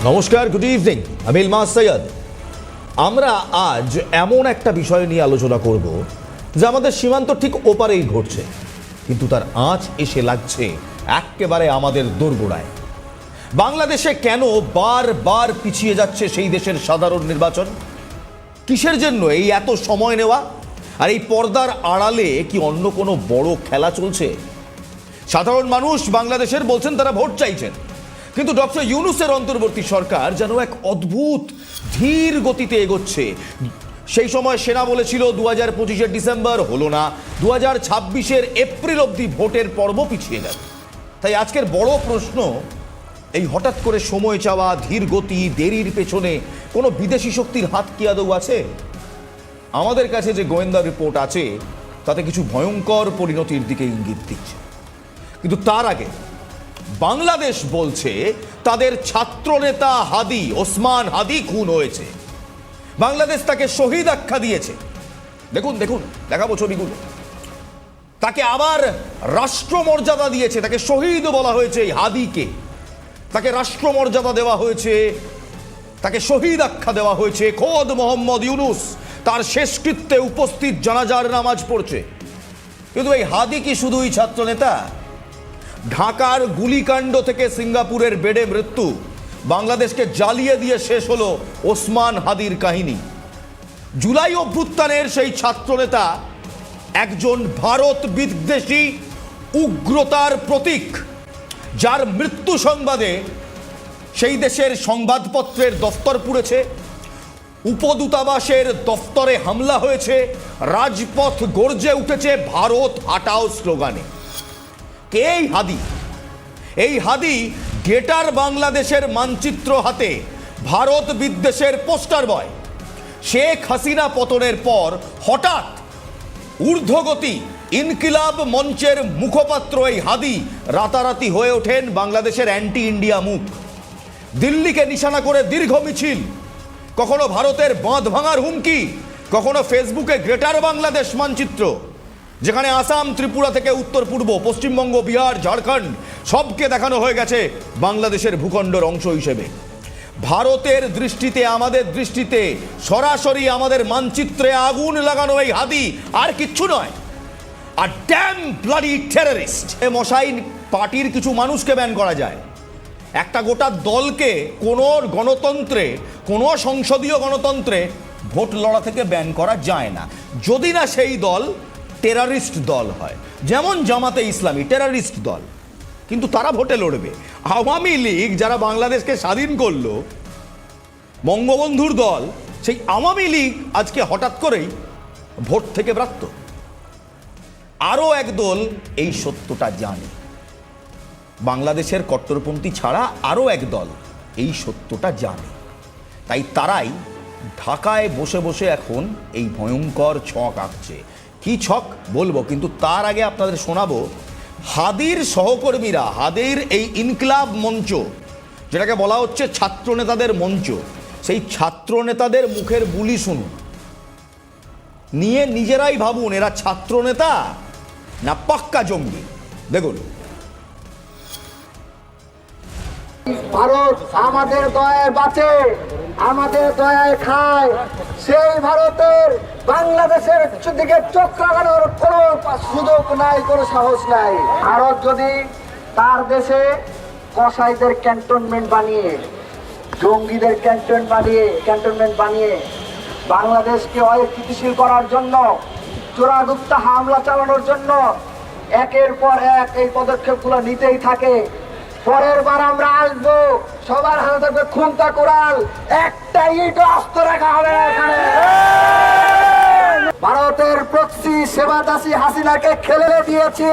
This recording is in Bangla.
নমস্কার, গুড ইভিনিং। আমি ইলমাস সৈয়দ। আমরা আজ এমন একটা বিষয় নিয়ে আলোচনা করব যা আমাদের সীমান্ত ঠিক ওপারেই ঘটছে, কিন্তু তার আঁচ এসে লাগছে একেবারে আমাদের দোরগোড়ায়। বাংলাদেশে কেন বারবার পিছিয়ে যাচ্ছে সেই দেশের সাধারণ নির্বাচন? কিসের জন্য এই এত সময় নেওয়া? আর এই পর্দার আড়ালে কি অন্য কোনো বড় খেলা চলছে? সাধারণ মানুষ বাংলাদেশের বলছেন তারা ভোট চাইছেন, কিন্তু ডক্টর ইউনূসের অন্তর্বর্তী সরকার যেন এক অদ্ভুত ধীর গতিতে এগোচ্ছে। সেই সময় সেনা বলেছিল 2025-এর ডিসেম্বর, হলো না। 2026-এর এপ্রিল অবধি ভোটের পর্ব পিছিয়ে গেল। তাই আজকের বড় প্রশ্ন, এই হঠাৎ করে সময় চাওয়া, ধীর গতি, দেরির পেছনে কোনো বিদেশি শক্তির হাত কি আদৌ আছে? আমাদের কাছে যে গোয়েন্দা রিপোর্ট আছে তাতে কিছু ভয়ঙ্কর পরিণতির দিকে ইঙ্গিত দিচ্ছে। কিন্তু তার আগে বাংলাদেশ বলছে তাদের ছাত্রনেতা হাদি, ওসমান হাদি খুন হয়েছে। বাংলাদেশ তাকে শহীদ আখ্যা দিয়েছে। দেখুন দেখুন, দেখাবো ছবিগুলো। তাকে আবার রাষ্ট্রমর্যাদা দিয়েছে, তাকে শহীদ বলা হয়েছে। এই হাদিকে তাকে রাষ্ট্রমর্যাদা দেওয়া হয়েছে, তাকে শহীদ আখ্যা দেওয়া হয়েছে। খোদ মোহাম্মদ ইউনূস তার শেষকৃত্যে উপস্থিত জানাজার নামাজ পড়ছে। কিন্তু এই হাদি কি শুধুই ছাত্রনেতা? ঢাকার গুলিকাণ্ড থেকে সিঙ্গাপুরের বেডে মৃত্যু, বাংলাদেশকে জ্বালিয়ে দিয়ে শেষ হলো ওসমান হাদির কাহিনী। জুলাই অভ্যুত্থানের সেই ছাত্রনেতা একজন ভারত বিদ্বেষী উগ্রতার প্রতীক, যার মৃত্যু সংবাদে সেই দেশের সংবাদপত্রের দফতর পুড়েছে, উপদূতাবাসের দফতরে হামলা হয়েছে, রাজপথ গর্জে উঠেছে ভারত হাটাও স্লোগানে। কে এই হাদি? এই হাদি গ্রেটার বাংলাদেশের মানচিত্র হাতে ভারত বিদ্বেষের পোস্টার বয়। শেখ হাসিনা পতনের পর হঠাৎ ঊর্ধ্বগতি ইনকিলাব মঞ্চের মুখপাত্র এই হাদি রাতারাতি হয়ে ওঠেন বাংলাদেশের অ্যান্টি ইন্ডিয়া মুখ। দিল্লিকে নিশানা করে দীর্ঘ মিছিল, কখনো ভারতের বাঁধ ভাঙার হুমকি, কখনো ফেসবুকে গ্রেটার বাংলাদেশ মানচিত্র, যেখানে আসাম, ত্রিপুরা থেকে উত্তর পূর্ব, পশ্চিমবঙ্গ, বিহার, ঝাড়খণ্ড সবকে দেখানো হয়ে গেছে বাংলাদেশের ভূখণ্ডের অংশ হিসেবে। ভারতের দৃষ্টিতে, আমাদের দৃষ্টিতে, সরাসরি আমাদের মানচিত্রে আগুন লাগানো এই হাদি আর কিচ্ছু নয়, আর ড্যাম ব্লাডি টেররিস্ট। এ মশাই, পার্টির কিছু মানুষকে ব্যান করা যায়, একটা গোটা দলকে কোনো গণতন্ত্রে, কোনো সংসদীয় গণতন্ত্রে ভোট লড়া থেকে ব্যান করা যায় না, যদি না সেই দল টেররিস্ট দল হয়। যেমন জামাতে ইসলামী টেররিস্ট দল, কিন্তু তারা ভোটে লড়বে। আওয়ামী লীগ যারা বাংলাদেশকে স্বাধীন করলো, বঙ্গবন্ধুর দল, সেই আওয়ামী লীগ আজকে হঠাৎ করেই ভোট থেকে ব্রাত্য। আরও এক দল এই সত্যটা জানে, বাংলাদেশের কট্টরপন্থী ছাড়া আরও এক দল এই সত্যটা জানে। তাই তারাই ঢাকায় বসে বসে এখন এই ভয়ঙ্কর ছক আঁকছে। কি ছক বলবো, কিন্তু তার আগে আপনাদের শোনাবো হাদির সহকর্মীরা, হাদির এই ইনকিলাব মঞ্চ, যেটাকে বলা হচ্ছে ছাত্র নেতাদের মঞ্চ, সেই ছাত্র নেতাদের মুখের বুলি শুনুন, নিয়ে নিজেরাই ভাবুন এরা ছাত্র নেতা না পাক্কা জঙ্গি। দেখুন। ভারত আমাদের দয়ায় বাঁচে, আমাদের দয়ায় খায়, সেই ভারতের বাংলাদেশের দিকে চোখ লাগানোর কোনো সুযোগ নাই, কোনো সাহস নাই। ভারত যদি তার দেশে কসাইদের ক্যান্টনমেন্ট বানিয়ে, জঙ্গিদের ক্যান্টনমেন্ট বানিয়ে বাংলাদেশকে অস্থিতিশীল করার জন্য, চোরাগুপ্তা হামলা চালানোর জন্য একের পর এক এই পদক্ষেপগুলো নিতেই থাকে, পরের বার আমরা আসবো, সবার হাতে থাকবে খুন্তা কোরাল, একটা ইট আস্ত রাখা হবে এখানে। ভারতের প্রক্সি সেবাদাসী হাসিনাকে খেলে দিয়েছে।